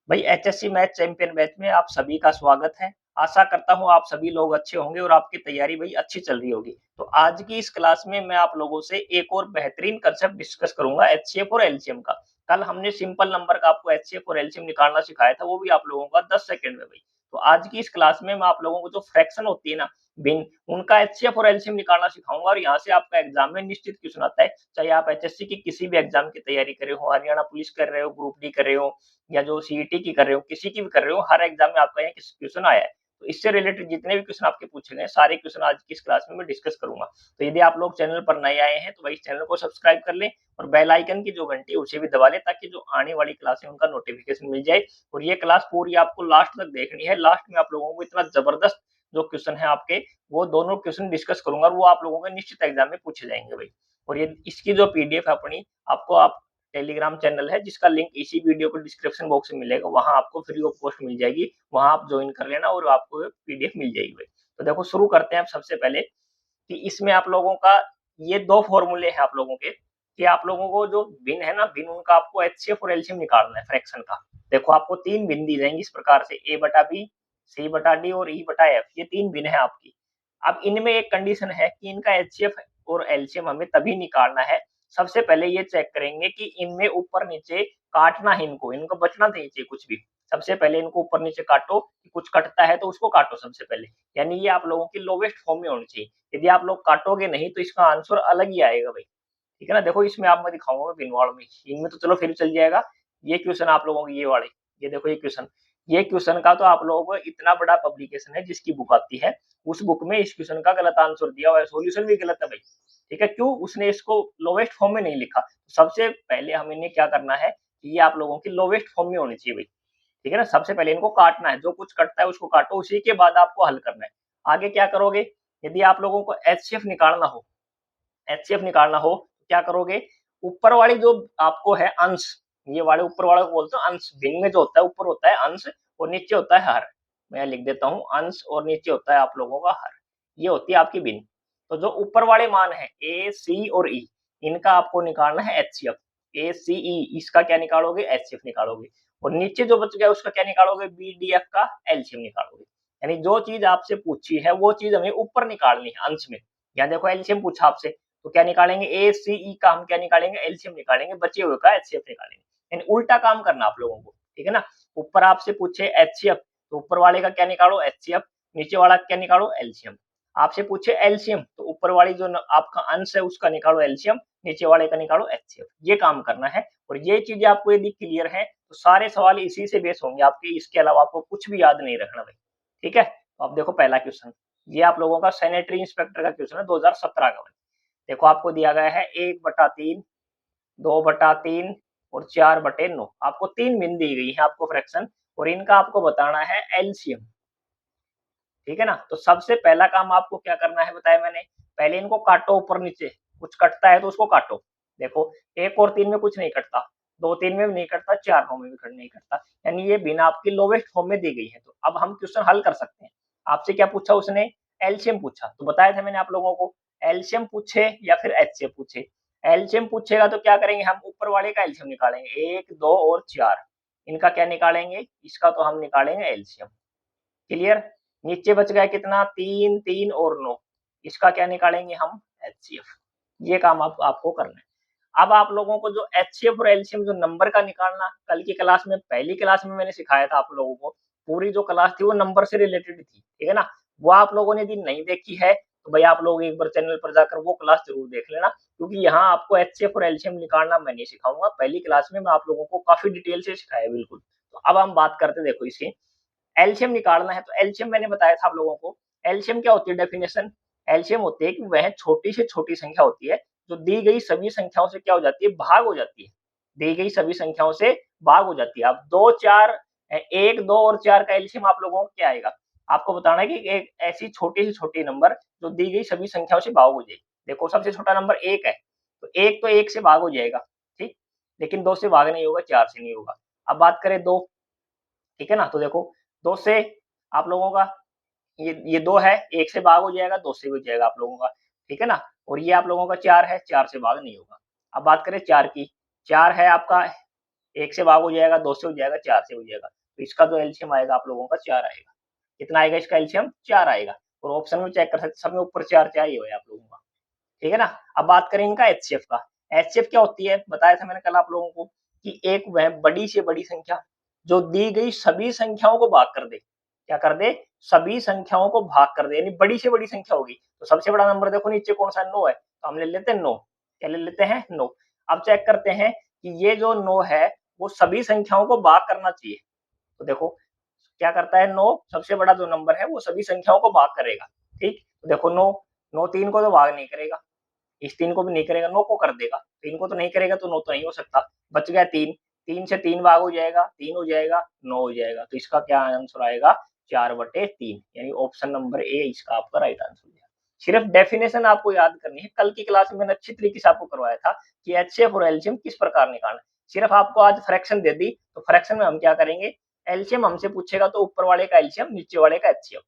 भाई HSC math champion batch में आप सभी का स्वागत है। आशा करता हूँ आप सभी लोग अच्छे होंगे और आपकी तैयारी भाई अच्छी चल रही होगी। तो आज की इस क्लास में मैं आप लोगों से एक और बेहतरीन कंसेप्ट डिस्कस करूंगा एचसीएफ और एलसीएम का। कल हमने सिंपल नंबर का आपको एचसीएफ और एलसीएम निकालना सिखाया था, वो भी आप लोगों का 10 सेकंड में भाई। तो आज की इस क्लास में मैं आप लोगों को जो फ्रैक्शन होती है ना, भिन्न, उनका एचसीएफ और एलसीएम निकालना सिखाऊंगा और यहाँ से आपका एग्जाम में निश्चित क्वेश्चन आता है। चाहे आप एचएससी की किसी भी एग्जाम की तैयारी कर रहे हो, हरियाणा पुलिस कर रहे हो, ग्रुप डी कर रहे हो, या जो सीईटी की कर रहे हो, किसी की भी कर रहे हो, हर एग्जाम में आपका यहाँ क्वेश्चन आया है। तो इससे रिलेटेड जितने भी क्वेश्चन आपके पूछे गए, सारे क्वेश्चन आज की इस क्लास में मैं डिस्कस करूंगा। तो यदि आप लोग चैनल पर नए आए हैं तो भाई इस चैनल को सब्सक्राइब कर लें और बेल आइकन की जो घंटी है उसे भी दबा लें, ताकि जो आने वाली क्लास है उनका नोटिफिकेशन मिल जाए। और ये क्लास पूरी आपको लास्ट तक देखनी है। लास्ट में आप लोगों को इतना जबरदस्त जो क्वेश्चन है आपके, वो दोनों क्वेश्चन डिस्कस करूंगा और वो आप लोगों के निश्चित एग्जाम में पूछे जाएंगे भाई। और ये इसकी जो पीडीएफ है अपनी, आपको आप टेलीग्राम चैनल है जिसका लिंक इसी वीडियो को डिस्क्रिप्शन बॉक्स में मिलेगा, वहां आपको फ्री ऑफ कॉस्ट मिल जाएगी। वहां आप ज्वाइन कर लेना और आपको पीडीएफ मिल जाएगी भाई। तो देखो शुरू करते हैं आप सबसे पहले कि इसमें आप लोगों का ये दो फॉर्मूले हैं आप लोगों के, कि आप लोगों को जो भिन्न है ना, भिन्न उनका आपको एचसीएफ और एलसीएम निकालना है फ्रैक्शन का। देखो आपको तीन भिन्न दी जाएंगी इस प्रकार से, ए बटा बी, सी बटा डी और ई बटा एफ, ये तीन भिन्न है आपकी। अब इनमें एक कंडीशन है कि इनका एचसीएफ और एलसीएम हमें तभी निकालना है, सबसे पहले ये चेक करेंगे कि इनमें ऊपर नीचे काटना है, इनको बचना नहीं चाहिए कुछ भी। सबसे पहले इनको ऊपर नीचे काटो, कुछ कटता है तो उसको काटो सबसे पहले, यानी ये आप लोगों की लोवेस्ट फॉर्म में होनी चाहिए। यदि आप लोग काटोगे नहीं तो इसका आंसर अलग ही आएगा भाई। ठीक है ना। देखो इसमें आप मैं दिखाऊंगा बिनवाड़ में, इनमें तो चलो फिर चल जाएगा। ये क्वेश्चन आप लोगों के ये वाले, ये देखो ये क्वेश्चन का तो आप लोगों को इतना बड़ा पब्लिकेशन है जिसकी बुक आती है, उस बुक में इस क्वेश्चन का गलत आंसर दिया हुआ है, सॉल्यूशन भी गलत है भाई। ठीक है, क्यों उसने इसको लोवेस्ट फॉर्म में नहीं लिखा। सबसे पहले हम इन्हें क्या करना है कि ये आप लोगों की लोवेस्ट फॉर्म में होनी चाहिए भाई। ठीक है ना, सबसे पहले इनको काटना है, जो कुछ कटता है उसको काटो, उसी के बाद आपको हल करना है। आगे क्या करोगे, यदि आप लोगों को एचसीएफ निकालना हो, एचसीएफ निकालना हो क्या करोगे, ऊपर वाली जो आपको है अंश, ये वाले ऊपर वाले को बोलते हैं अंश। भिन्न में जो होता है ऊपर होता है अंश और नीचे होता है हर। मैं लिख देता हूँ, अंश और नीचे होता है आप लोगों का हर। ये होती है आपकी भिन्न। तो जो ऊपर वाले मान है ए सी और ई, इनका आपको निकालना है एचसीएफ। ए सी ई, इसका क्या निकालोगे, एचसीएफ निकालोगे। और नीचे जो बच गया उसका क्या निकालोगे, बी डी एफ का एलसीएम निकालोगे। यानी जो चीज आपसे पूछी है वो चीज हमें ऊपर निकालनी है अंश में। यहाँ देखो एलसीएम पूछा आपसे, तो क्या निकालेंगे, ए सी ई का हम क्या निकालेंगे, एलसीएम निकालेंगे, बचे हुए का एचसीएफ निकालेंगे। यानी उल्टा काम करना आप लोगों को। ठीक है ना, ऊपर आपसे पूछे एचसीएफ तो ऊपर वाले का क्या निकालो, एचसीएफ, नीचे वाला क्या निकालो, एलसीएम। आपसे पूछे एलसीएम तो ऊपर वाली जो आपका अंश है उसका निकालो एलसीएम, नीचे वाले का निकालो एचसीएफ। ये काम करना है। और ये चीजें आपको यदि क्लियर है तो सारे सवाल इसी से बेस होंगे आपके, इसके अलावा आपको कुछ भी याद नहीं रखना भाई। ठीक है, तो अब देखो पहला क्वेश्चन, ये आप लोगों का सैनिटरी इंस्पेक्टर का क्वेश्चन है 2017 का। देखो आपको दिया गया है 1/3, 2/3 और 4/9। आपको तीन भिन्न दी गई है आपको फ्रैक्शन, और इनका आपको बताना है एलसीएम। ठीक है ना, तो सबसे पहला काम आपको क्या करना है बताया मैंने, पहले इनको काटो ऊपर नीचे, कुछ कटता है तो उसको काटो। देखो 1 और 3 में कुछ नहीं कटता, 2-3 में भी नहीं कटता, 4-9 में भी नहीं कटता, यानी ये बिना आपकी लोवेस्ट फॉर्म में दी गई है। तो अब हम क्वेश्चन हल कर सकते हैं। आपसे क्या पूछा उसने, एलसीएम पूछा, तो बताया था मैंने आप लोगों को, एलसीएम पूछे या फिर एचसीएफ पूछे। एलसीएम पूछेगा तो क्या करेंगे, हम ऊपर वाले का एलसीएम निकालेंगे, 1, 2 और 4, इनका क्या निकालेंगे, इसका तो हम निकालेंगे एलसीएम। क्लियर। नीचे बच गया कितना, 3, 3 और 9, इसका क्या निकालेंगे हम, एचसीएफ। ये काम आपको करना है। अब आप लोगों को जो एचसीएफ और एलसीएम जो नंबर का निकालना, कल की क्लास में, पहली क्लास में मैंने सिखाया था आप लोगों को, पूरी जो क्लास थी वो नंबर से रिलेटेड थी। ठीक है ना, वो आप लोगों ने यदि नहीं देखी है तो भाई आप लोग एक बार चैनल पर जाकर वो क्लास जरूर देख लेना, क्योंकि यहाँ आपको एचसीएफ और एलसीएम निकालना मैं नहीं सिखाऊंगा। पहली क्लास में मैं आप लोगों को काफी डिटेल से सिखाया बिल्कुल। तो अब हम बात करते देखो इसकी, एलसीएम निकालना है। तो एलसीएम मैंने बताया था आप लोगों को, एलसीएम क्या होती है डेफिनेशन, एलसीएम होती है कि वह छोटी से छोटी संख्या होती है जो दी गई सभी संख्याओं से क्या हो जाती है, भाग हो जाती है। दी गई सभी संख्याओं से भाग हो जाती है। अब 2, 4, 1, 2 और 4 का एलसीएम आप लोगों को क्या आएगा, आपको बताना है कि एक ऐसी छोटी से छोटी नंबर जो दी गई सभी संख्याओं से भाग हो जाएगी। देखो सबसे छोटा नंबर 1 है, तो 1 तो 1 से भाग हो जाएगा, ठीक, लेकिन 2 से भाग नहीं होगा, 4 से नहीं होगा। अब बात करें 2, ठीक है ना, तो देखो 2 से आप लोगों का ये 2 है, 1 से भाग हो जाएगा, 2 से भी हो जाएगा आप लोगों का। ठीक है ना, और ये आप लोगों का 4 है, 4 से भाग नहीं होगा। अब बात करें 4 की, 4 है आपका 1 से भाग हो जाएगा, 2 से हो जाएगा, 4 से हो जाएगा। तो इसका जो एलसीएम आएगा आप लोगों का 4 आएगा। कितना आएगा इसका एलसीएम? 4 आएगा। और ऑप्शन में चेक कर सकते सब में ऊपर 4 ही हुआ है आप लोगों का। ठीक है ना? अब बात करें इनका एचसीएफ का। एचसीएफ क्या होती है? बताया था मैंने कल आप लोगों को कि एक वह बड़ी से बड़ी संख्या जो दी गई सभी संख्याओं को भाग कर दे। क्या कर दे? सभी संख्याओं को भाग कर दे, यानी बड़ी से बड़ी संख्या होगी। तो सबसे बड़ा नंबर देखो नीचे कौन सा 9 है, तो हम ले लेते हैं 9। क्या ले लेते हैं? 9। अब चेक करते हैं कि ये जो 9 है वो सभी संख्याओं को भाग करना चाहिए। तो देखो क्या करता है 9, सबसे बड़ा जो नंबर है वो सभी संख्याओं को भाग करेगा। ठीक, तो देखो 9, 9 3 को तो भाग नहीं करेगा, इस 3 को भी नहीं करेगा, 9 को कर देगा। 3 को तो नहीं करेगा तो 9 तो नहीं हो सकता। बच गया 3, 3 से 3 भाग हो जाएगा, 3 हो जाएगा, 9 हो जाएगा। तो इसका क्या आंसर आएगा? 4/3, यानी ऑप्शन नंबर ए इसका आपका राइट आंसर हो जाएगा। सिर्फ डेफिनेशन आपको याद करनी है। कल की क्लास में मैंने अच्छी तरीके से आपको करवाया था कि एचसीएफ और एलसीएम किस प्रकार निकालना है। सिर्फ आपको आज फ्रैक्शन दे दी, तो फ्रैक्शन में हम क्या करेंगे? एलसीएम हमसे पूछेगा तो ऊपर वाले का एलसीएम, नीचे वाले का एचसीएफ।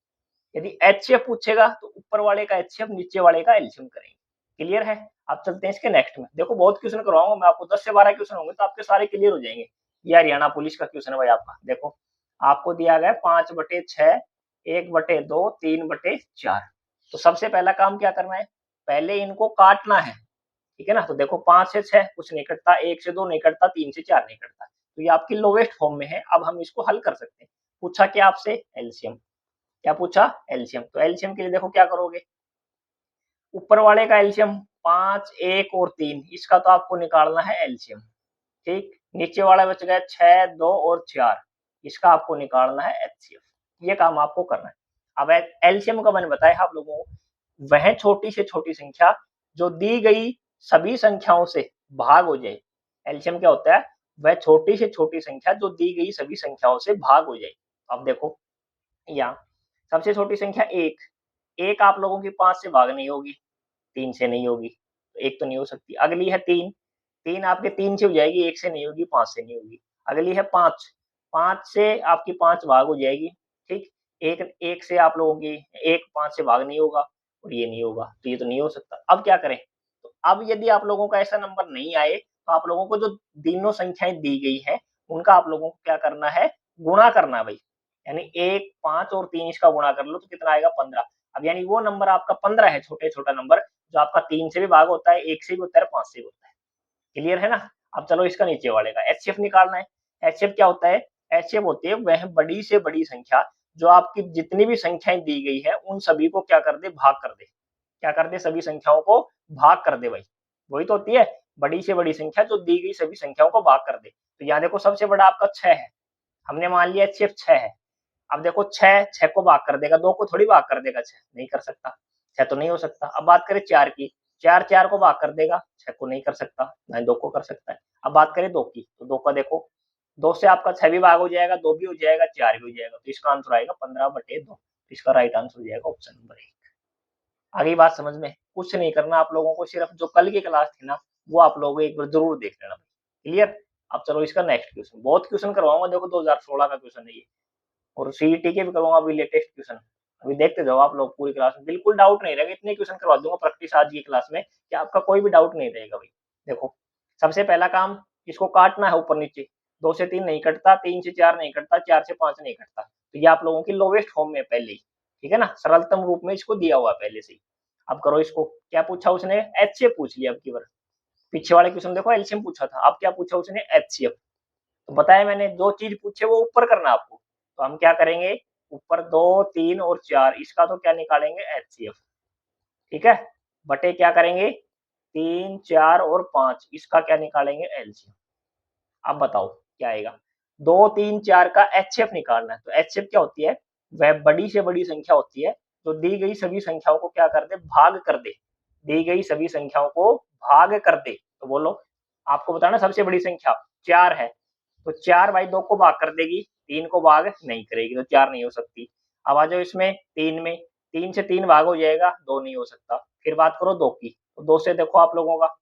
यदि एचसीएफ पूछेगा तो ऊपर वाले का एचसीएफ, नीचे वाले का एलसीएम करेंगे। क्लियर है? आप चलते हैं इसके नेक्स्ट में। देखो बहुत क्वेश्चन करवाऊंगा मैं आपको, 10 से 12 क्वेश्चन होंगे तो आपके सारे क्लियर हो जाएंगे। ये हरियाणा पुलिस का क्वेश्चन है भाई आपका। देखो आपको दिया गया 5/6, 1/2, 3/4। तो सबसे पहला काम क्या करना है? पहले इनको काटना है। ठीक है ना? तो देखो 5 से 6 कुछ नहीं कटता, 1 से 2 नहीं कटता, 3 से 4 नहीं कटता। तो ये आपकी लोवेस्ट फॉर्म में है। अब हम इसको हल कर सकते हैं। पूछा क्या आपसे? एलसीएम। क्या पूछा? एलसीएम। तो एलसीएम के लिए देखो क्या करोगे? ऊपर वाले का एलसीएम 5, 1 और 3, इसका तो आपको निकालना है एलसीएम। ठीक, नीचे वाला बच गया 6, 2 और 4, इसका आपको निकालना है एचसीएफ। ये काम आपको करना है। अब एलसीएम का मैंने बताया आप लोगों को, वह छोटी से छोटी संख्या जो दी गई सभी संख्याओं से भाग हो जाए। एलसीएम क्या होता है? वह छोटी से छोटी संख्या जो दी गई सभी संख्याओं से भाग हो जाए। अब देखो यहाँ सबसे छोटी संख्या 1, 1 आप लोगों की 5 से भाग नहीं होगी, 3 से नहीं होगी, तो 1 तो नहीं हो सकती। अगली है 3, 3 आपके 3 से हो जाएगी, 1 से नहीं होगी, 5 से नहीं होगी। अगली है 5, 5 से आपकी 5 भाग हो जाएगी। ठीक, 1 1 से आप लोगों की 1 5 से भाग नहीं होगा और ये नहीं होगा, तो ये तो नहीं हो सकता। अब क्या करें? तो अब यदि आप लोगों का ऐसा नंबर नहीं आए, तो आप लोगों को जो तीनों संख्याएँ दी गई हैं, उनका आप लोगों को क्या करना है? गुणा करना है भई। यानी 1, 5 और 3 इसका गुणा कर लो तो कितना आएगा? 15। अब यानी वो नंबर आपका 15 है, छोटा-छोटा नंबर जो आपका 3 से भी भाग होता है, 1 से भी होता है, 5 से भी होता है। क्लियर है ना? अब चलो इसका नीचे वाले का एचसीएफ निकालना है। एचसीएफ क्या होता है? एचसीएफ होती है वह बड़ी से बड़ी संख्या जो आपकी जितनी भी संख्याएँ दी गई है, उन सभी को क्या कर दे? भाग कर दे। क्या कर दे? सभी संख्याओं को भाग कर दे भाई। वही तो होती है बड़ी से बड़ी संख्या जो दी गई सभी संख्याओं को भाग कर दे। तो यहाँ देखो सबसे बड़ा आपका 6 है। हमने मान लिया एचसीएफ 6 है। अब देखो 6, 6 को भाग कर देगा, 2 को थोड़ी भाग कर देगा 6, नहीं कर सकता। 6 तो नहीं हो सकता। अब बात करें 4 की, 4, 4 को भाग कर देगा, 6 को नहीं कर सकता, ना 2 को कर सकता है। अब बात करें 2 की, तो 2 का देखो, 2 से आपका 6 भी भाग हो जाएगा, 2 भी हो जाएगा, 4 भी हो जाएगा। तो इसका आंसर आएगा 15/2। इसका राइट आंसर हो जाएगा ऑप्शन नंबर 1। आगे बात समझ में? कुछ नहीं करना आप लोगों को, सिर्फ जो कल की क्लास थी ना, वो आप लोग एक बार जरूर देख लेना। क्लियर? अब चलो इसका नेक्स्ट क्वेश्चन। बहुत क्वेश्चन करवाऊंगा, देखो 2016 का क्वेश्चन है ये, और सीईटी के भी करूंगा अभी लेटेस्ट क्वेश्चन। अभी देखते जाओ आप लोग पूरी क्लास में, बिल्कुल डाउट नहीं रहेगा। इतने क्वेश्चन करवा दूंगा प्रैक्टिस आज की क्लास में कि आपका कोई भी डाउट नहीं रहेगा भाई। देखो सबसे पहला काम, इसको काटना है ऊपर नीचे। 2 से 3 नहीं कटता, 3 से 4 नहीं कटता, 4 से 5 नहीं कटता। तो ये आप लोगों की लोवेस्ट फॉर्म में पहले ही। ठीक है ना? सरलतम रूप में इसको दिया हुआ है पहले से ही। अब करो इसको। क्या पूछा उसने? एचसीएफ पूछ लिया अब की बार। पीछे वाले क्वेश्चन देखो एलसीएम पूछा था, अब क्या पूछा उसने? एचसीएफ। तो बताया मैंने, जो चीज पूछे वो ऊपर करना आपको। तो हम क्या करेंगे? ऊपर 2, 3 और 4, इसका तो क्या निकालेंगे? एचसीएफ। ठीक है? बटे क्या करेंगे? 3, 4 और 5, इसका क्या निकालेंगे? एलसीएम। अब बताओ क्या आएगा? 2, 3, 4 का एचसीएफ निकालना है। तो एचसीएफ क्या होती है? वह बड़ी से बड़ी संख्या होती है तो दी गई सभी संख्याओं को क्या कर दे? भाग कर दे। दी गई सभी संख्याओं को भाग कर दे। तो बोलो, आपको बताना सबसे बड़ी संख्या 4 है, तो 4 भाई 2 को भाग कर देगी, 3 को भाग नहीं करेगी, तो 4 नहीं हो सकती। अब आ जाओ इसमें 3 में, 3 से 3 भाग हो जाएगा, 2 नहीं हो सकता। फिर बात करो 2 की, तो 2 से देखो आप लोगों का,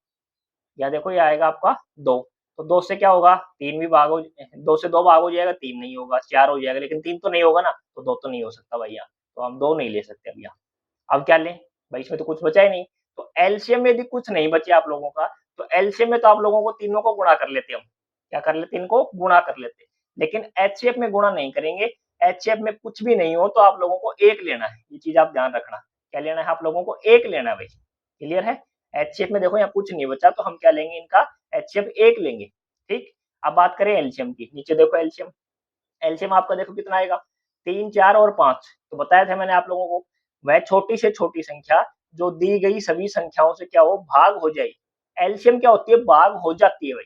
या देखो ये आएगा आपका 2। तो 2 से क्या होगा? 3 भी भाग हो, 2 से 2 भाग हो जाएगा, 3 नहीं होगा, 4 हो जाएगा, लेकिन 3 तो नहीं होगा ना, तो 2 तो नहीं हो सकता भाई यहाँ। तो हम 2 नहीं ले सकते अब यहाँ। अब क्या लें? भाई इसमें तो कुछ बचा ही नहीं। तो एलसीएम में यदि कुछ नहीं बचे आप लोगों का, तो एलसीएम में तो आप लोगों को तीनों को गुणा कर लेते हम। क्या कर लेते, इनको गुणा कर लेते। लेकिन एचसीएफ में गुणा नहीं करेंगे, एचसीएफ में कुछ भी नहीं हो तो आप लोगों को एक लेना है, ये चीज आप ध्यान रखना। क्या लेना है आप लोगों को, एक लेना है भाई। क्लियर है। एचसीएफ में देखो यहाँ कुछ नहीं बचा तो हम क्या लेंगे, इनका एचसीएफ एक लेंगे। ठीक। अब बात करें एलसीएम की, नीचे देखो एलसीएम, एलसीएम आपका देखो कितना आएगा, 3, 4 और 5। तो बताया था मैंने आप लोगों को, वह छोटी से छोटी संख्या जो दी गई सभी संख्याओं से क्या हो, भाग हो जाए। एलसीएम क्या होती है, भाग हो जाती है भाई।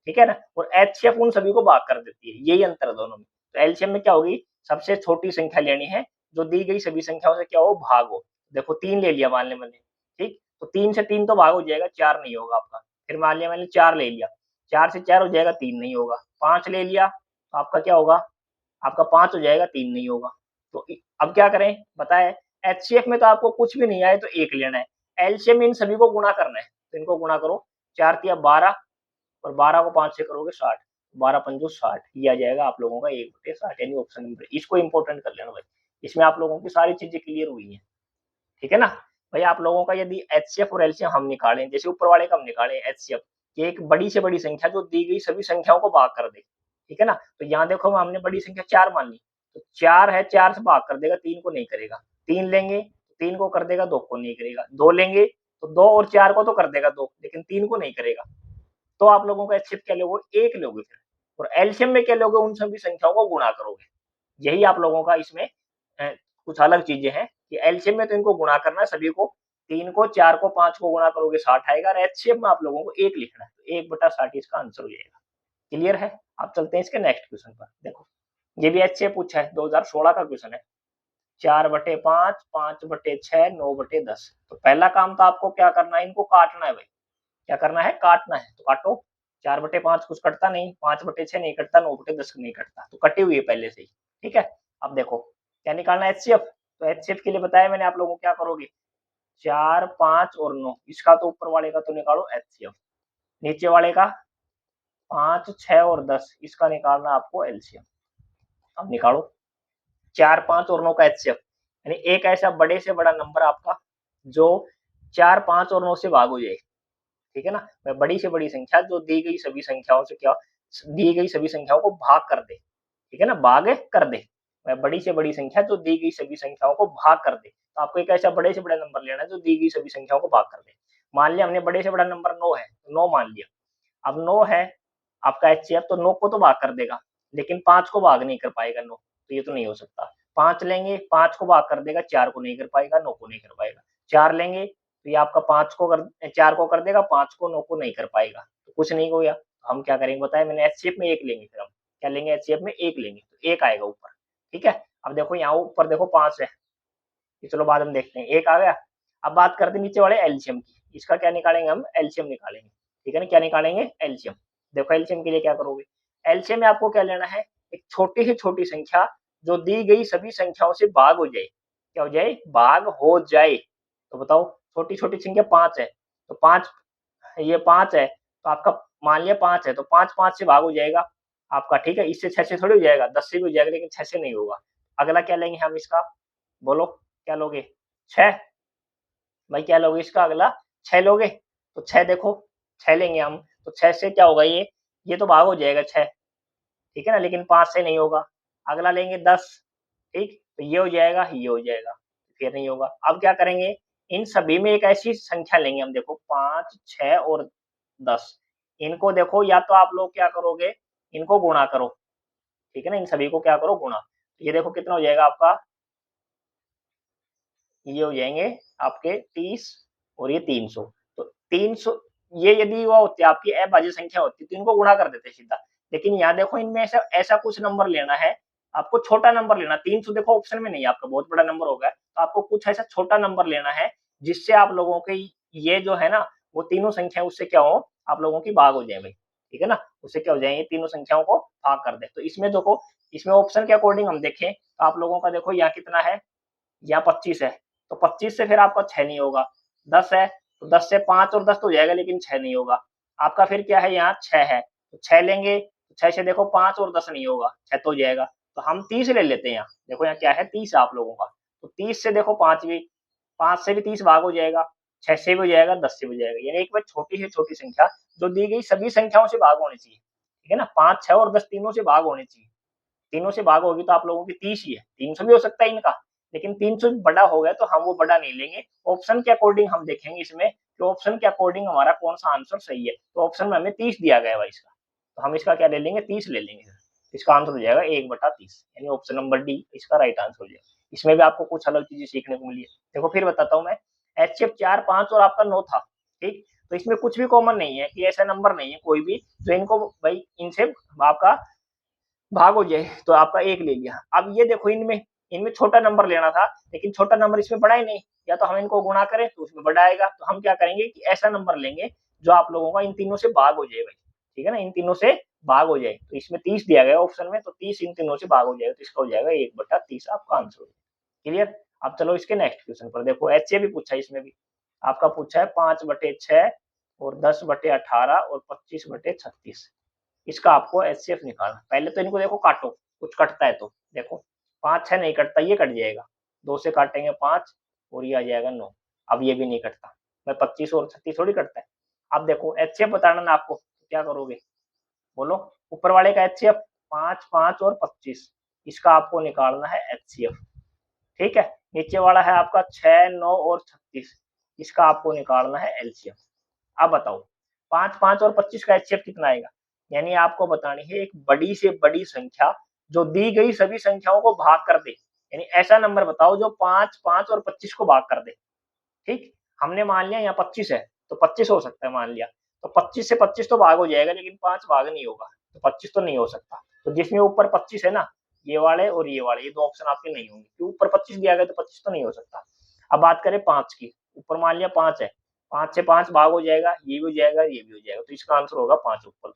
ठीक है ना। और एचसीएफ उन सभी को भाग कर देती है, यही अंतर है दोनों में। तो एलसीएम में क्या होगी, सबसे छोटी संख्या लेनी है जो दी गई सभी संख्याओं से क्या हो, भाग हो। देखो 3 ले लिया मान ले मैंने। ठीक। तो 3 से 3 तो भाग हो जाएगा, 4 नहीं होगा आपका। फिर मान लिया मैंने 4 ले लिया, 4 से 4 हो जाएगा, 3 नहीं होगा। 5 ले लिया तो आपका क्या होगा, आपका 5 हो जाएगा, 3 नहीं होगा। तो अब क्या करें बताएं, एचसीएफ में तो आपको कुछ भी नहीं आए तो एक लेना है, एलसीएम में इन सभी को गुणा करना है। तो इनको गुणा करो, 4 तिया 12 और 12 को 5 से करोगे 60, 12 पंजो 60, ये आ जाएगा आप लोगों का 1/60, यानी ऑप्शन नंबर। इसको इंपॉर्टेंट कर लेना भाई, इसमें आप लोगों की सारी चीजें क्लियर हुई है। ठीक है ना। भाई आप लोगों का यदि एचसीएफ और एलसीएम हम निकालें, जैसे ऊपर वाले का हम निकालें एचसीएफ, ये एक बड़ी से बड़ी संख्या जो दी गई सभी संख्याओं को भाग कर दे। ठीक है ना। तो यहाँ देखो हमने बड़ी संख्या 4 मान ली, तो 4 है, 4 से भाग कर देगा, 3 को नहीं करेगा। 3 लेंगे, 3 को कर देगा, 2 को नहीं करेगा। 2 लेंगे तो 2 और 4 को तो कर देगा 2, लेकिन 3 को नहीं करेगा। तो आप लोगों का एचसीएफ क्या लोगे, एक लोगे फिर। और एलसीएम में क्या लोगे, उन सभी संख्याओं को गुणा करोगे। यही आप लोगों का इसमें कुछ अलग चीजें हैं कि एलसीएम में तो इनको गुणा करना है सभी को, 3 को 4 को 5 को गुणा करोगे 60 आएगा, और एचसीएफ में आप लोगों को एक लिखना है, तो 1/60 इसका आंसर हो जाएगा। क्लियर है। आप चलते हैं इसके नेक्स्ट क्वेश्चन पर। देखो ये भी एचसीएफ पूछा है, 2016 का क्वेश्चन है। 4/5, 5/6, 9/10। तो पहला काम तो आपको क्या करना है, इनको काटना है भाई। क्या करना है, काटना है। तो काटो, 4/5 कुछ कटता नहीं, 5/6 नहीं कटता, 9/10 नहीं कटता, तो कटी हुई है पहले से ही। ठीक है। अब देखो क्या निकालना है, एचसीएफ। तो एचसीएफ के लिए बताया मैंने आप लोगों को, क्या करोगे, 4, 5 और 9, इसका तो ऊपर वाले का तो निकालो एचसीएफ, नीचे वाले का 5, 6 और 10, इसका निकालना आपको एलसीएम। अब निकालो 4, 5 और 9 का एचसीएफ, यानी एक ऐसा बड़े से बड़ा नंबर आपका जो 4, 5 और 9 से भाग हो जाए। ठीक है ना। मैं बड़ी से बड़ी संख्या जो दी गई सभी संख्याओं से क्या, दी गई सभी संख्याओं को भाग कर दे। ठीक है ना, भाग कर दे। मैं बड़ी से बड़ी संख्या जो दी गई सभी संख्याओं को भाग कर दे, तो आपको एक ऐसा बड़े से बड़ा नंबर लेना है जो दी गई सभी संख्याओं को भाग कर दे। मान लिया हमने बड़े से बड़ा नंबर 9 है, तो 9 मान लिया। अब 9 है आपका एचसीएफ, तो 9 को तो भाग कर देगा, लेकिन 5 को भाग नहीं कर पाएगा 9, तो ये तो नहीं हो सकता। 5 लेंगे, 5 को भाग कर देगा, 4 को नहीं कर पाएगा, 9 को नहीं कर पाएगा। 4 लेंगे तो ये आपका 5 को कर, 4 को कर देगा, 5 को, 9 को नहीं कर पाएगा, तो कुछ नहीं हो गया। तो हम क्या करेंगे बताया मैंने, एचसीएफ में एक लेंगे, फिर हम क्या लेंगे, एचसीएफ में एक लेंगे, तो एक आएगा ऊपर। ठीक है। अब देखो यहाँ ऊपर देखो 5 है, ये चलो बाद में देखते हैं, एक आ गया। अब बात करते हैं नीचे वाले एलसीएम की, इसका क्या निकालेंगे हम, एलसीएम निकालेंगे। ठीक है ना, क्या निकालेंगे, एलसीएम। देखो एलसीएम के लिए क्या करोगे, एलसीएम में आपको क्या लेना है, एक छोटी से छोटी संख्या जो दी गई सभी संख्याओं से भाग हो जाए। क्या हो जाए, भाग हो जाए। तो बताओ छोटी छोटी संख्या 5 है, तो 5, ये 5 है तो आपका, मान लिया 5 है तो 5, 5 से भाग हो जाएगा आपका। ठीक है, इससे 6 से थोड़ी हो जाएगा, 10 से भी हो जाएगा, लेकिन 6 से नहीं होगा। अगला क्या लेंगे हम इसका, बोलो क्या लोगे, 6। भाई क्या लोगे इसका अगला, 6 लोगे। तो 6 देखो, 6 लेंगे हम, तो 6 से क्या होगा, ये तो भाग हो जाएगा 6। ठीक है ना, लेकिन 5 से नहीं होगा। अगला लेंगे 10। ठीक, तो ये हो जाएगा, ये हो जाएगा, फिर नहीं होगा। अब क्या करेंगे, इन सभी में एक ऐसी संख्या लेंगे हम, देखो 5, 6 और 10, इनको देखो या तो आप लोग क्या करोगे, इनको गुणा करो। ठीक है ना, इन सभी को क्या करो, गुणा। ये देखो कितना हो जाएगा आपका, ये हो जाएंगे आपके 30 और ये 300। तो 300, ये यदि वो होती आपकी अभाज्य संख्या होती तो इनको गुणा कर देते सीधा। लेकिन यहाँ देखो इनमें ऐसा ऐसा कुछ नंबर लेना है, आपको छोटा नंबर लेना। 300 देखो ऑप्शन में नहीं है, आपका बहुत बड़ा नंबर होगा, तो आपको कुछ ऐसा छोटा नंबर लेना है जिससे आप लोगों के ये जो है ना, वो तीनों संख्या उससे क्या हो, आप लोगों की भाग हो जाए भाई। ठीक है ना, उससे क्या हो जाए, ये तीनों संख्याओं को भाग कर दे। तो इसमें देखो, इसमें ऑप्शन के अकॉर्डिंग हम देखें तो आप लोगों का देखो यहाँ कितना है, यहाँ 25 है, तो 25 से फिर आपका 6 नहीं होगा। 10 है तो 10 से 5 और 10 तो हो जाएगा, लेकिन 6 नहीं होगा। आपका फिर क्या है, यहाँ 6 है, तो 6 लेंगे, तो 6 से देखो 5 और 10 नहीं होगा, 6 तो हो जाएगा। तो हम 30 ले लेते हैं यहाँ, देखो यहाँ क्या है, 30 है आप लोगों का। तो 30 से देखो 5 भी, 5 से भी 30 भाग हो जाएगा, 6 से भी हो जाएगा, 10 से भी हो जाएगा। यानी एक बार छोटी से छोटी संख्या जो दी गई सभी संख्याओं से भाग होनी चाहिए। ठीक है ना। 5, 6 और 10 तीनों से भाग होने चाहिए, तीनों से भाग होगी तो आप लोगों की 30 ही है। 300 भी हो सकता है इनका, लेकिन 300 बड़ा हो गया तो हम वो बड़ा नहीं लेंगे। ऑप्शन के अकॉर्डिंग हम देखेंगे इसमें कि ऑप्शन के अकॉर्डिंग हमारा कौन सा आंसर सही है। तो ऑप्शन में हमें 30 दिया गया है इसका, तो हम इसका क्या ले लेंगे, 30 ले लेंगे। इसका आंसर हो जाएगा 1/30, यानी ऑप्शन नंबर डी इसका राइट आंसर हो जाएगा। इसमें भी आपको कुछ अलग चीजें सीखने को मिली है। देखो फिर बताता हूँ मैं, HCF 4, 5 और आपका 9 था, ठीक। तो इसमें कुछ भी कॉमन नहीं है कि ऐसा नंबर नहीं है कोई भी जो इनको भाई इनसे आपका भाग हो जाए, तो आपका 1 ले लिया। अब ये देखो इनमें इनमें छोटा नंबर लेना था, लेकिन छोटा नंबर इसमें बड़ा ही नहीं, या तो हम इनको गुणा करें तो उसमें बड़ा आएगा। तो हम क्या करेंगे कि ऐसा नंबर लेंगे जो आप लोगों का इन तीनों से भाग हो जाए भाई, ठीक है ना, इन तीनों से भाग हो जाए। तो इसमें 30 दिया गया ऑप्शन में, तो 30 इन तीनों से भाग हो जाएगा, तो इसका हो जाएगा 1/30 आपका आंसर हो जाएगा। क्लियर। अब चलो इसके नेक्स्ट क्वेश्चन पर देखो, HCF भी पूछा है, इसमें भी आपका पूछा है 5/6 और 10/18 और 25/36। इसका आपको HCF निकालना। पहले तो इनको देखो काटो, कुछ कटता है तो देखो, 5, 6 नहीं कटता, ये कट जाएगा, 2 से काटेंगे 5 और ये आ जाएगा 9। अब ये भी नहीं कटता, मैं 25 और 36 थोड़ी कटता है। अब देखो HCF बताना ना आपको, क्या करोगे बोलो। ऊपर वाले का HCF 5, 5 और 25, इसका आपको निकालना है HCF, ठीक है। नीचे वाला है आपका 6, 9 और 36, इसका आपको निकालना है LCM। अब बताओ 5, 5 और 25 का HCF कितना आएगा। यानी आपको बतानी है एक बड़ी से बड़ी संख्या जो दी गई सभी संख्याओं को भाग कर दे, यानी ऐसा नंबर बताओ जो 5, 5 और 25 को भाग कर दे, ठीक। हमने मान लिया यहाँ 25 है, तो 25 हो सकता है मान लिया, तो 25 से 25 तो भाग हो जाएगा, लेकिन 5 भाग नहीं होगा, तो 25 तो नहीं हो सकता। तो जिसमें ऊपर 25 है ना, ये वाले और ये वाले, ये दो ऑप्शन आपके नहीं होंगे, क्योंकि ऊपर 25 दिया गया तो 25 तो नहीं हो सकता। अब बात करें 5 की, ऊपर मान लिया 5 है, 5 से 5 भाग हो जाएगा, ये भी हो जाएगा, ये भी हो जाएगा, तो इसका आंसर होगा 5 ऊपर।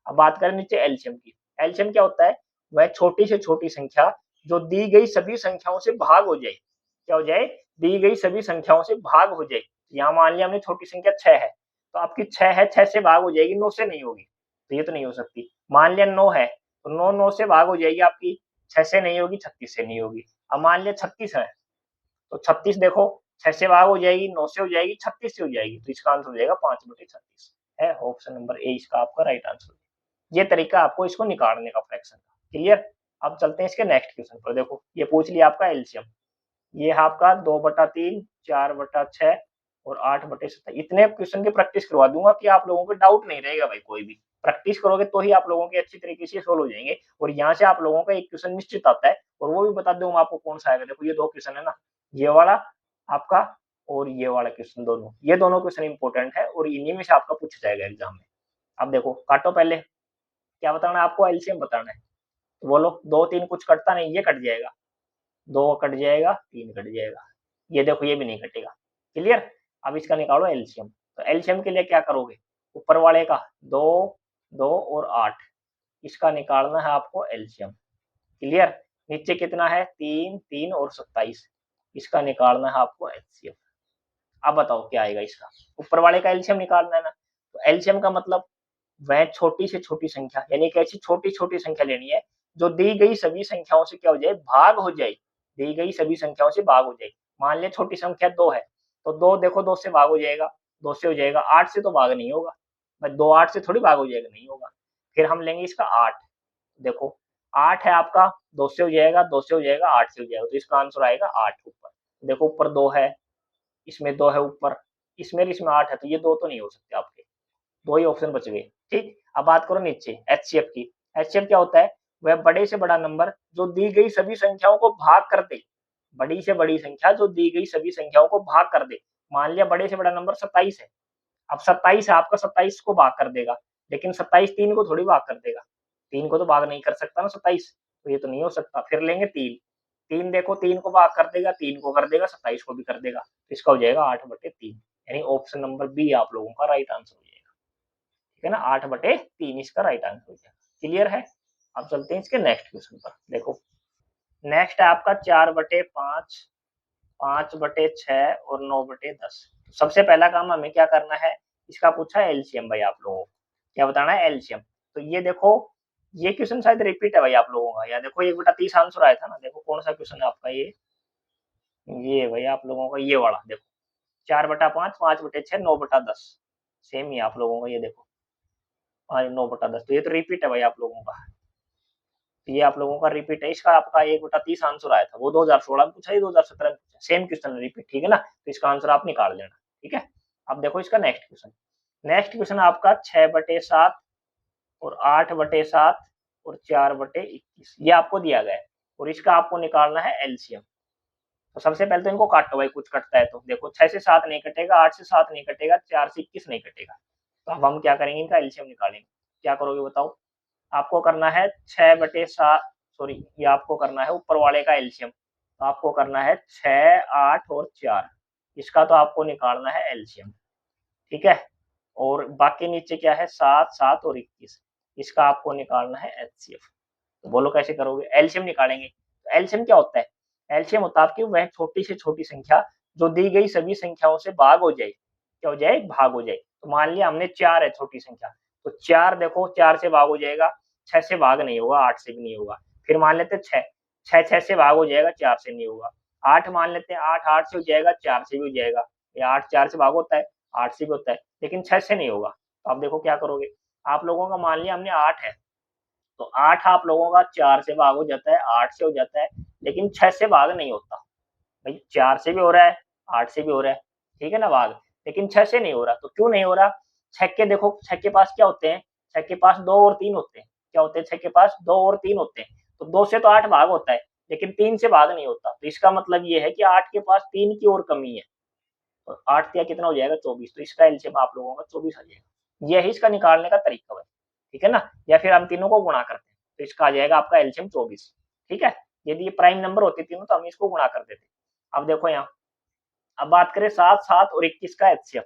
अब बात करें नीचे एलसीएम की। एलसीएम क्या होता है, वह छोटी से छोटी संख्या जो दी गई सभी संख्याओं से भाग हो जाए। क्या हो जाए, दी गई सभी संख्याओं से भाग हो जाए। यहाँ मान लिया हमने छोटी संख्या 6 है, तो आपकी 6 है, 6 से भाग हो जाएगी, 9 से नहीं होगी, तो ये तो नहीं हो सकती। मान लिया 9 है, तो 9 9 से भाग हो जाएगी आपकी, 6 से नहीं होगी, 36 से नहीं होगी। अब मान लिया 36 है, तो 36 देखो, 6 से भाग हो जाएगी, 9 से हो जाएगी, 36 से हो जाएगी, तो इसका आंसर हो जाएगा 5/36 है। ऑप्शन नंबर ए इसका आपका राइट आंसर। ये तरीका आपको इसको निकालने का फ्रैक्शन का। क्लियर। अब चलते हैं इसके नेक्स्ट क्वेश्चन पर। देखो ये पूछ लिया आपका एलसीएम, ये है आपका 2/3, 4/6 और 8/17। इतने क्वेश्चन की प्रैक्टिस करवा दूंगा कि आप लोगों को डाउट नहीं रहेगा भाई, कोई भी प्रैक्टिस करोगे तो ही आप लोगों के अच्छी तरीके से सोल्व हो जाएंगे। और यहाँ से आप लोगों का एक क्वेश्चन निश्चित आता है, और वो भी बता दूंगा आपको कौन सा आएगा। देखो ये 2 क्वेश्चन है ना, ये वाला आपका और ये वाला क्वेश्चन, दोनों ये दोनों क्वेश्चन इंपॉर्टेंट है और इन्हीं में से आपका पूछा जाएगा एग्जाम में। अब देखो काटो, पहले क्या बताना है आपको, एलसीएम बताना है। तो बोलो 2, 3 कुछ कटता नहीं, ये कट जाएगा, 2 कट जाएगा, 3 कट जाएगा, ये देखो ये भी नहीं कटेगा। क्लियर। अब इसका निकालो एलसीएम। तो एलसीएम के लिए क्या करोगे, ऊपर वाले का 2, 2 और 8, इसका निकालना है आपको एलसीएम। क्लियर। नीचे कितना है, 3, 3 और 27, इसका निकालना है आपको एचसीएफ। अब बताओ क्या आएगा इसका, ऊपर वाले का एलसीएम निकालना है ना। तो एलसीएम का मतलब वह छोटी से छोटी संख्या, यानी कि ऐसी छोटी छोटी संख्या लेनी है जो दी गई सभी संख्याओं से क्या हो जाए, भाग हो जाए, दी गई सभी संख्याओं से भाग हो जाए। मान लिया छोटी संख्या 2 है, तो 2 देखो 2 से भाग हो जाएगा, 2 से हो जाएगा, 8 से तो भाग नहीं होगा भाई, 2 8 से थोड़ी भाग हो जाएगा, नहीं होगा। फिर हम लेंगे इसका 8, देखो 8 है आपका, 2 से हो जाएगा, 2 से हो जाएगा, 8 से हो जाएगा, तो इसका आंसर आएगा 8 ऊपर। देखो ऊपर 2 है, इसमें 2 है ऊपर, इसमें 8 है, तो ये 2 तो नहीं हो सकते आपके, 2 ही ऑप्शन बच गए, ठीक। अब बात करो नीचे एचसीएफ की। एचसीएफ क्या होता है, वह बड़े से बड़ा नंबर जो दी गई सभी संख्याओं को भाग कर दे, बड़ी से बड़ी संख्या जो दी गई सभी संख्याओं को भाग कर दे। मान लिया बड़े से बड़ा नंबर 27 है, अब 27 है आपका, 27 को भाग कर देगा, लेकिन 27 3 को थोड़ी भाग कर देगा, 3 को तो भाग नहीं कर सकता ना 27, तो ये तो नहीं हो सकता। फिर लेंगे 3, 3 देखो 3 को भाग कर देगा, 3 को कर देगा, 27 को भी कर देगा, तो इसका हो जाएगा 8/3, यानी ऑप्शन नंबर बी आप लोगों का राइट आंसर हो जाएगा, ठीक है ना, 8/3 इसका राइट आंसर हो जाएगा। क्लियर है। अब चलते हैं इसके नेक्स्ट क्वेश्चन पर। देखो नेक्स्ट है आपका 4/5, 5/6 और 9/10। सबसे पहला काम हमें क्या करना है, इसका पूछा है एलसीएम भाई, आप लोगों को क्या बताना है एलसीएम। तो ये देखो ये क्वेश्चन शायद रिपीट है भाई आप लोगों का, या देखो 1/30 आंसर आया था ना, देखो कौन सा क्वेश्चन है आपका ये भाई आप लोगों का ये वाला देखो, 4/5, 5/6, 9/10, सेम ही आप लोगों को ये देखो हाँ 9/10, तो ये तो रिपीट है भाई आप लोगों का, ये आप लोगों का रिपीट है। इसका आपका 1/30 आंसर आया था, वो 2016 में पूछा, ये 2017 में पूछा, सेम क्वेश्चन रिपीट, ठीक है ना। तो इसका आंसर आप निकाल लेना, ठीक है। अब देखो इसका नेक्स्ट क्वेश्चन, नेक्स्ट क्वेश्चन आपका 6/7 और 8/7 और 4/21, ये आपको दिया गया है और इसका आपको निकालना है एलसीएम। तो सबसे पहले तो इनको काटो भाई, कुछ कटता है तो देखो, 6 से 7 नहीं कटेगा, 8 से 7 नहीं कटेगा, 4 से 21 नहीं कटेगा। तो अब हम क्या करेंगे, इनका एलसीएम निकालेंगे। क्या करोगे बताओ, आपको करना है 6/7, सॉरी ये आपको करना है ऊपर वाले का एलसीएम। तो आपको करना है 6, 8 और 4, इसका तो आपको निकालना है एलसीएम, ठीक है। और बाकी नीचे क्या है, 7, 7 और 21, इसका आपको निकालना है एचसीएफ। तो बोलो कैसे करोगे, एलसीएम निकालेंगे। तो एलसीएम क्या होता है, एलसीएम होता है आपकी वह छोटी से छोटी संख्या जो दी गई सभी संख्याओं से भाग हो जाए, क्या हो जाए, भाग हो जाए। तो मान लिया हमने 4 है छोटी संख्या, तो 4 देखो 4 से भाग हो जाएगा, 6 से भाग नहीं होगा, 8 से भी नहीं होगा। फिर मान लेते 6, 6 से भाग हो जाएगा, 4 से नहीं होगा। 8 मान लेते हैं, 8 8 से हो जाएगा, 4 से भी हो जाएगा। या 8 4 से भाग होता है, 8 से भी होता है, लेकिन 6 से नहीं होगा। तो आप देखो क्या करोगे, आप लोगों का मान लिया हमने 8 है, तो 8 आप लोगों का 4 से भाग हो जाता है, 8 से हो जाता है, लेकिन 6 से भाग नहीं होता। भाई 4 से भी हो रहा है, 8 से भी हो रहा है, ठीक है ना भाग, लेकिन 6 से नहीं हो रहा। तो क्यों नहीं हो रहा, 6 के देखो, 6 के पास क्या होते हैं, 6 के पास 2 और 3 होते हैं। क्या होते हैं, 6 के पास 2 और 3 होते हैं। तो 2 से तो 8 भाग होता है, लेकिन 3 से भाग नहीं होता। तो इसका मतलब ये है कि 8 के पास 3 की और कमी है। तो 8 या कितना हो जाएगा, 24। तो इसका एलसीएम आप लोगों का 24 आ जाएगा। यही इसका निकालने का तरीका है, ठीक है ना। या फिर हम तीनों को गुणा करते हैं, तो इसका आ जाएगा आपका एलसीएम 24, ठीक है। यदि ये प्राइम नंबर होते तीनों तो हम इसको गुणा कर देते। अब देखो यहाँ, अब बात करें 7, 7 और 21 का एचसीएफ।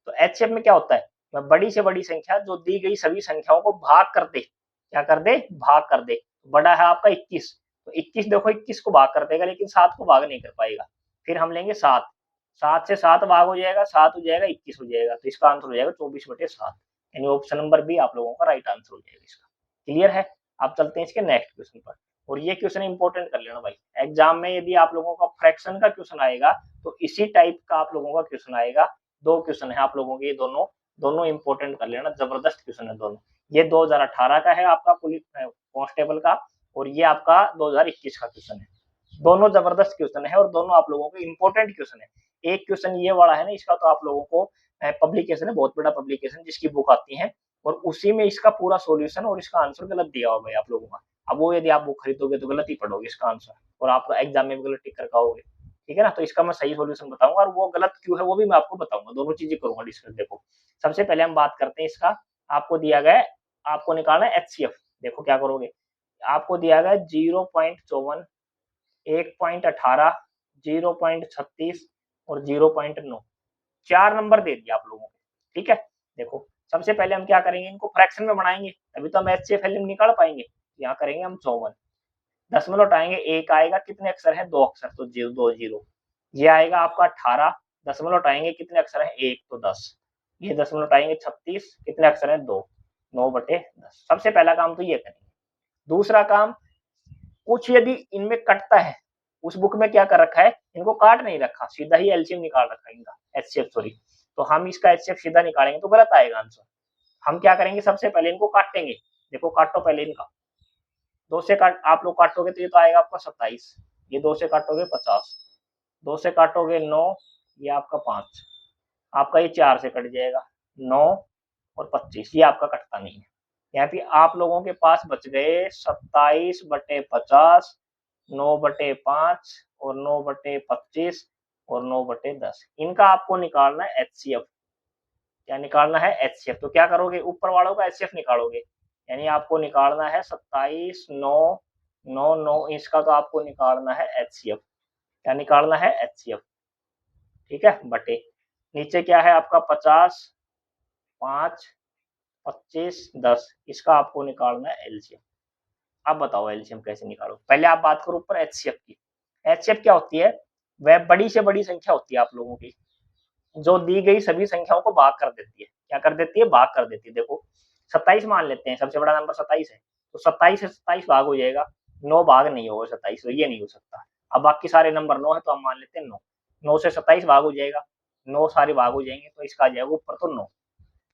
तो एचसीएफ में क्या होता है, बड़ी से बड़ी संख्या जो दी गई सभी संख्याओं को भाग कर दे, क्या कर दे, भाग कर दे। बड़ा है आपका 21, तो 21 देखो 21 को भाग कर देगा, लेकिन 7 को भाग नहीं कर पाएगा। फिर हम लेंगे 7, 7 से 7 भाग हो जाएगा, 7 हो जाएगा, 21 हो जाएगा। तो इसका आंसर हो जाएगा 24/7, यानी ऑप्शन नंबर बी आप लोगों का राइट आंसर हो जाएगा इसका। क्लियर है। अब चलते हैं इसके नेक्स्ट क्वेश्चन पर। और ये क्वेश्चन इंपॉर्टेंट कर लेना भाई, एग्जाम में यदि आप लोगों का फ्रैक्शन का क्वेश्चन आएगा तो इसी टाइप का आप लोगों का क्वेश्चन आएगा। दो क्वेश्चन है आप लोगों के, ये दोनों दोनों इंपॉर्टेंट कर लेना, जबरदस्त क्वेश्चन है दोनों। ये 2018 का है आपका पुलिस कांस्टेबल का, और ये आपका 2021 का क्वेश्चन है। दोनों जबरदस्त क्वेश्चन है और दोनों आप लोगों के इंपॉर्टेंट क्वेश्चन है। एक क्वेश्चन ये वाला है ना, इसका तो आप लोगों को पब्लिकेशन है, बहुत बड़ा पब्लिकेशन जिसकी बुक आती है, और उसी में इसका पूरा सॉल्यूशन और इसका आंसर गलत दिया होगा भाई आप लोगों का। अब वो यदि आप बुक खरीदोगे तो गलत ही पढ़ोगे इसका आंसर, और आप एग्जाम में भी गलत टिक कर पाओगे, ठीक है ना। तो इसका मैं सही सॉल्यूशन बताऊंगा, और वो गलत क्यों है वो भी मैं आपको बताऊंगा, दोनों चीजें करूंगा डिस्कस। देखो सबसे पहले हम बात करते हैं इसका, आपको दिया गया है, आपको निकालना है एचसीएफ। देखो क्या करोगे, आपको दिया गया 0.54, 1.18, 0.36 और 0.9, 4 नंबर दे दिए आप लोगों को, ठीक है। देखो सबसे पहले हम क्या करेंगे, इनको फ्रैक्शन में बनाएंगे, तभी तो हम एचसीएफ एलएम निकाल पाएंगे। यहाँ करेंगे हम 54, दशमलव हटाएंगे, एक आएगा, कितने अक्षर है, 2 अक्षर, तो 2 जीरो। ये आएगा आपका 18, दशमलव हटाएंगे, कितने अक्षर है, 1, तो 10। ये दशमलव हटाएंगे 36, कितने अक्षर है, 2, 9/10। सबसे पहला काम तो ये करेंगे। दूसरा काम, कुछ यदि इनमें कटता है, उस बुक में क्या कर रखा है, इनको काट नहीं रखा, सीधा ही एलसीएम निकाल रखा है इनका, एचसीएफ सॉरी। तो हम इसका एचसीएफ सीधा निकालेंगे तो गलत आएगा आंसर। हम क्या करेंगे, सबसे पहले इनको काटेंगे। देखो काटो पहले इनका, 2 से काट, आप लोग काटोगे तो ये तो आएगा आपका 27, ये 2 से काटोगे 50, 2 से काटोगे 9, ये आपका 5, आपका ये 4 से कट जाएगा 9 और 25, ये आपका कटता नहीं है। यहाँ पे आप लोगों के पास बच गए 27/50, 9/5 और 9/25 और 9/10। इनका आपको निकालना है एचसीएफ। क्या निकालना है, एचसीएफ। तो क्या करोगे, ऊपर वालों का एचसीएफ निकालोगे, यानी आपको निकालना है 27, 9, 9, 9, इसका तो आपको निकालना है एचसीएफ। क्या निकालना है, एचसीएफ, ठीक है, बटे नीचे क्या है आपका 50, 5, 25, 10, इसका आपको निकालना है एलसीएम। अब बताओ एलसीएम कैसे निकालो, पहले आप बात करो ऊपर एचसीएफ की। एचसीएफ क्या होती है, वह बड़ी से बड़ी संख्या होती है आप लोगों की, जो दी गई सभी संख्याओं को भाग कर देती है। क्या कर देती है, भाग कर देती है। देखो 27 मान लेते हैं, सबसे बड़ा नंबर 27 है, तो 27 से 27 भाग हो जाएगा, 9 भाग नहीं होगा 27, तो ये नहीं हो सकता। अब बाकी सारे नंबर 9 है, तो हम मान लेते हैं 9, 9 से 27 भाग हो जाएगा, 9 सारे भाग हो जाएंगे, तो इसका आ जाएगा ऊपर तो 9।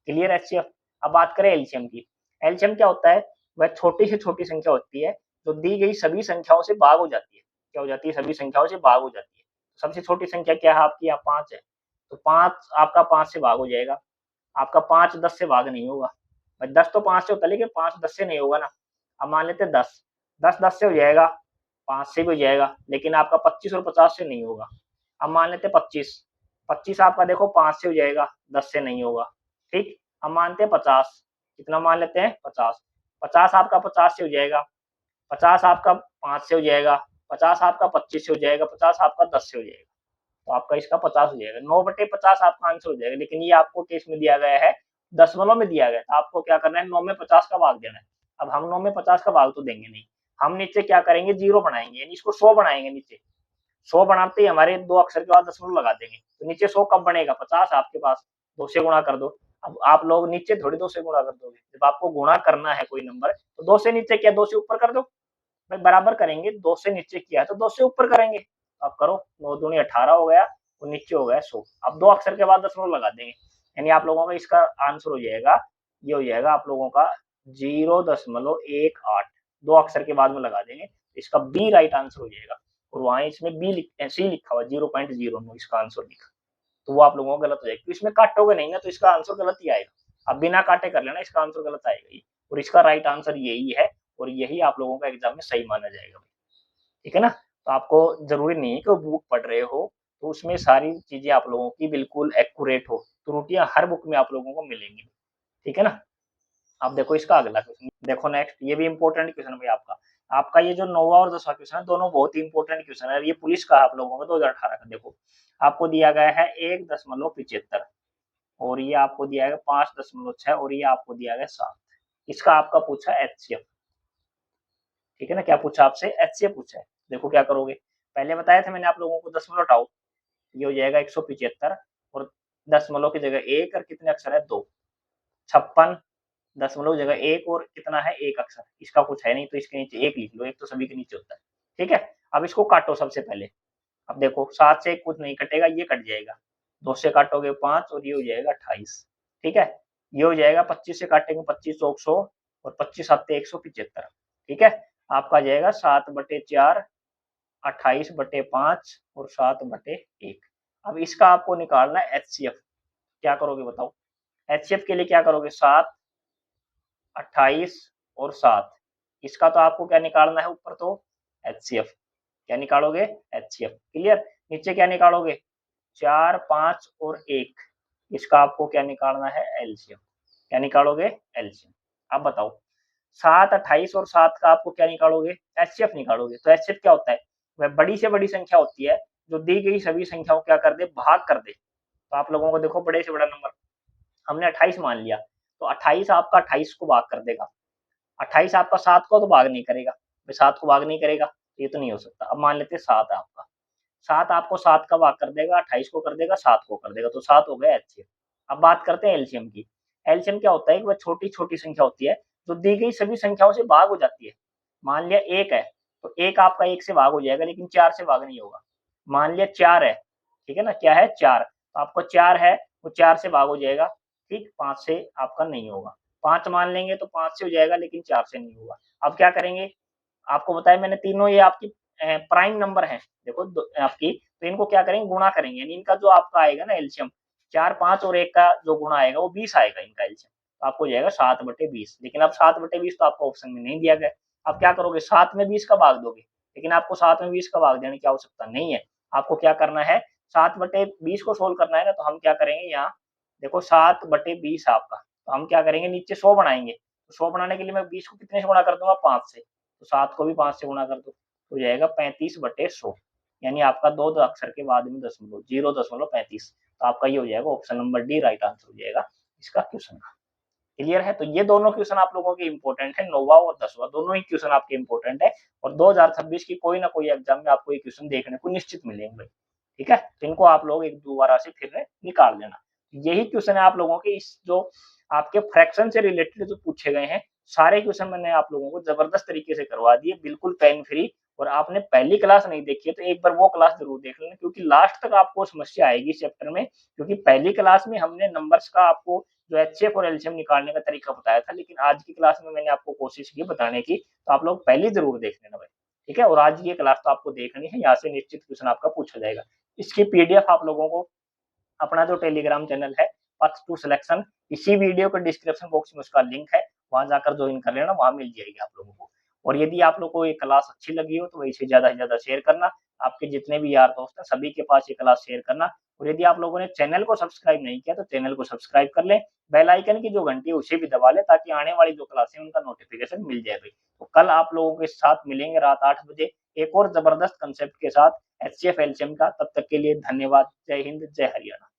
Clear HCF. अब बात करें एलसीएम की। एलसीएम क्या होता है? वह छोटी से छोटी संख्या होती है जो दी गई सभी संख्याओं से भाग हो जाती है। क्या हो जाती है? सभी संख्याओं से भाग हो जाती है। सबसे छोटी संख्या क्या है आपकी? यहाँ 5 है, तो 5 आपका 5 से भाग हो जाएगा। आपका 5 10 से भाग नहीं होगा। भाई 10 तो 5 से होता है, लेकिन 5 10 से नहीं होगा ना। अब मान लेते हैं 10, 10 से हो जाएगा, 5 से भी हो जाएगा, लेकिन आपका 25 और 50 से नहीं होगा। अब मान लेते हैं 25, 25 आपका देखो 5 से हो जाएगा, 10 से नहीं होगा। ठीक। अब मानते हैं 50, कितना मान लेते हैं? 50, 50 आपका 50 से हो जाएगा, 50 आपका 5 से हो जाएगा, 50 आपका 25 से हो जाएगा, 50 आपका 10 से हो जाएगा। तो आपका इसका 50 हो जाएगा, 9/50 आपका आंसर हो जाएगा। लेकिन ये आपको केस में दिया गया है, दशमलव में दिया गया है। आपको क्या करना है? 9 में 50 का भाग देना है। अब हम 9 में 50 का भाग तो देंगे नहीं, हम नीचे क्या करेंगे? 0 बनाएंगे, यानी इसको 100 बनाएंगे। नीचे 100 बनाते ही हमारे 2 अक्षर के बाद दशमलव लगा देंगे, तो नीचे 100 कब बनेगा? 50 आपके पास, 2 से गुणा कर दो। अब आप लोग नीचे थोड़ी 2 से गुणा कर दोगे, जब आपको गुणा करना है कोई नंबर, तो 2 से नीचे क्या 2 से ऊपर कर दो। भाई बराबर करेंगे, 2 से नीचे किया है तो 2 से ऊपर करेंगे। अब करो, 9 दूनी 18 हो गया, और नीचे हो गया 100। अब 2 अक्षर के बाद दशमलव लगा देंगे, यानी आप लोगों का इसका आंसर हो जाएगा, ये हो जाएगा आप लोगों का 0.18। 2 अक्षर के बाद में लगा देंगे, इसका बी राइट आंसर हो जाएगा। और वहां इसमें सी लिखा हुआ 0.09 इसका आंसर लिखा, तो वो आप लोगों को गलत हो जाएगा। तो इसमें काटोगे नहीं ना, तो इसका आंसर गलत ही आएगा। अब बिना काटे कर लेना, इसका आंसर गलत आएगा ही, और इसका राइट आंसर यही है, और यही आप लोगों का एग्जाम में सही माना जाएगा। ठीक है ना? तो आपको जरूरी नहीं है कि वो बुक पढ़ रहे हो तो उसमें सारी चीजें आप लोगों की बिल्कुल एक्यूरेट हो। त्रुटियां हर बुक में आप लोगों को मिलेंगी। ठीक है ना? आप देखो इसका अगला क्वेश्चन, देखो नेक्स्ट, ये भी इंपॉर्टेंट क्वेश्चन भाई आपका। आपका ये जो 9वां और 10वां क्वेश्चन है, दोनों बहुत ही इंपॉर्टेंट क्वेश्चन है। ये पुलिस का आप लोगों का 2018 का। देखो आपको दिया गया है 1.75, और ये आपको दिया गया 5.6, और ये आपको दिया गया 7। इसका आपका पूछा एचसीएफ। ठीक है ना? क्या पूछा आपसे? एचसीएफ पूछा है। देखो क्या करोगे, पहले बताया था मैंने आप लोगों को दशमलव हटाओ, ये हो जाएगा 175, और दशमलव की जगह 1 और कितने अक्षर है? 2। 56 दशमलव जगह 1 और कितना है? 1 अक्षर। इसका कुछ है नहीं, तो इसके नीचे 1 लिख लो, 1 तो सभी के नीचे होता है। ठीक है? अब इसको काटो सबसे पहले। अब देखो 7 से कुछ नहीं कटेगा, ये कट जाएगा। 2 से काटोगे 5, और ये हो जाएगा 28। ठीक है? ये हो जाएगा 25 से काटेंगे 25 चौक 100, और 25 7 175। ठीक है? आपका जाएगा 7/4, 28/5, और 7/1। अब इसका आपको निकालना है एचसीएफ। क्या करोगे बताओ? एचसीएफ के लिए क्या करोगे? 7, 28 और 7। इसका तो आपको क्या निकालना है? ऊपर तो एचसीएफ। क्या निकालोगे? एचसीएफ। क्लियर? नीचे क्या निकालोगे? 4, 5 और 1। इसका आपको क्या निकालना है? एलसीएम। क्या निकालोगे? एलसीएम। अब बताओ 7, 28 और 7 का आपको क्या निकालोगे? एचसीएफ निकालोगे। तो एचसीएफ क्या होता है? वह बड़ी से बड़ी संख्या होती है जो दी गई सभी संख्याओं क्या कर दे? भाग कर दे। तो आप लोगों को देखो, बड़े से बड़ा नंबर हमने 28 मान लिया, तो 28 आपका 28 को भाग कर देगा। 28 आपका 7 को तो भाग नहीं करेगा, 7 को भाग नहीं करेगा, तो ये तो नहीं हो सकता। अब मान लेते हैं 7 है आपका, 7 आपको 7 का भाग कर देगा, 28 को कर देगा, 7 को कर देगा, तो 7 हो गया एचसीएफ। अब बात करते हैं एलसीएम की। एलसीएम क्या होता है कि वह छोटी छोटी संख्या होती है जो दी गई सभी संख्याओं से भाग हो जाती है। मान लिया 1 है, तो 1 आपका 1 से भाग हो जाएगा, लेकिन 4 से भाग नहीं होगा। मान लिया 4 है, ठीक है ना? क्या है? 4, तो आपको 4 है, वो 4 से भाग हो जाएगा। ठीक, 5 से आपका नहीं होगा। 5 मान लेंगे तो 5 से हो जाएगा, लेकिन 4 से नहीं होगा। अब क्या करेंगे? आपको बताया मैंने, तीनों ये आपकी प्राइम नंबर है। देखो आपकी, तो इनको क्या करेंगे? गुणा करेंगे, यानी इनका जो आपका आएगा ना एलसीएम, 4, 5 और 1 का जो गुणा आएगा वो 20 आएगा इनका एलसीएम। तो आपको जाएगा 7/20। लेकिन अब 7/20 तो आपको ऑप्शन में नहीं दिया गया। अब क्या करोगे? 7 में 20 का भाग दोगे, लेकिन आपको 7 में 20 का भाग देने की आवश्यकता नहीं है। आपको क्या करना है? 7/20 को सोल्व करना है ना, तो हम क्या करेंगे? यहाँ देखो 7/20 आपका, तो हम क्या करेंगे? नीचे 100 बनाएंगे। तो 100 बनाने के लिए मैं 20 को कितने से गुणा कर दूंगा? 5 से। तो 7 को भी 5 से गुणा कर दो, तो जाएगा 35/100। यानी आपका 2 अक्षर के बाद में दशमलव, 0.35। तो आपका ये हो जाएगा option number D right answer हो जाएगा इसका क्वेश्चन का। क्लियर है? तो ये दोनों क्वेश्चन आप लोगों के इंपॉर्टेंट है, 9वां और 10वां, दोनों ही क्वेश्चन आपके इंपॉर्टेंट है। और 2026 की कोई ना कोई एग्जाम में आपको ये क्वेश्चन देखने को निश्चित मिलेंगे भाई। ठीक है? तो इनको आप लोग एक दोबारा से फिर निकाल देना। यही क्वेश्चन है आप लोगों के, इस जो आपके फ्रैक्शन से रिलेटेड जो पूछे गए हैं, सारे क्वेश्चन मैंने आप लोगों को जबरदस्त तरीके से करवा दिए, बिल्कुल पेन फ्री। और आपने पहली क्लास नहीं देखी है तो एक बार वो क्लास जरूर देख लेना, क्योंकि लास्ट तक आपको समस्या आएगी इस चैप्टर में। क्योंकि पहली क्लास में हमने नंबर्स का आपको जो एचसीएफ और एलसीएम निकालने का तरीका बताया था, लेकिन आज की क्लास में मैंने आपको कोशिश की बताने की, तो आप लोग पहले ज़रूर देख लेना भाई, ठीक है? और आज ये क्लास तो आपको देखनी है, यहाँ से निश्चित क्वेश्चन आपका पूछा जाएगा। इसकी पीडीएफ आप लोगों को अपना जो टेलीग्राम चैनल है पथ टू सिलेक्शन, इसी वीडियो के डिस्क्रिप्शन बॉक्स में उसका लिंक है, वहाँ जाकर ज्वाइन कर लेना, वहाँ मिल जाएगी आप लोगों को। और यदि आप लोग को ये क्लास अच्छी लगी हो तो इसे ज़्यादा से ज़्यादा शेयर करना, आपके जितने भी यार दोस्त हैं सभी के पास ये क्लास शेयर करना। और यदि आप लोगों ने चैनल को सब्सक्राइब नहीं किया तो चैनल को सब्सक्राइब कर लें, बेल आइकन की जो घंटी है उसे भी दबा लें, ताकि आने वाली जो क्लास है उनका नोटिफिकेशन मिल जाए भाई। तो कल आप लोगों के साथ मिलेंगे रात 8 बजे एक और जबरदस्त कंसेप्ट के साथ एचसीएफ एलसीएम का। तब तक के लिए धन्यवाद। जय हिंद, जय हरियाणा।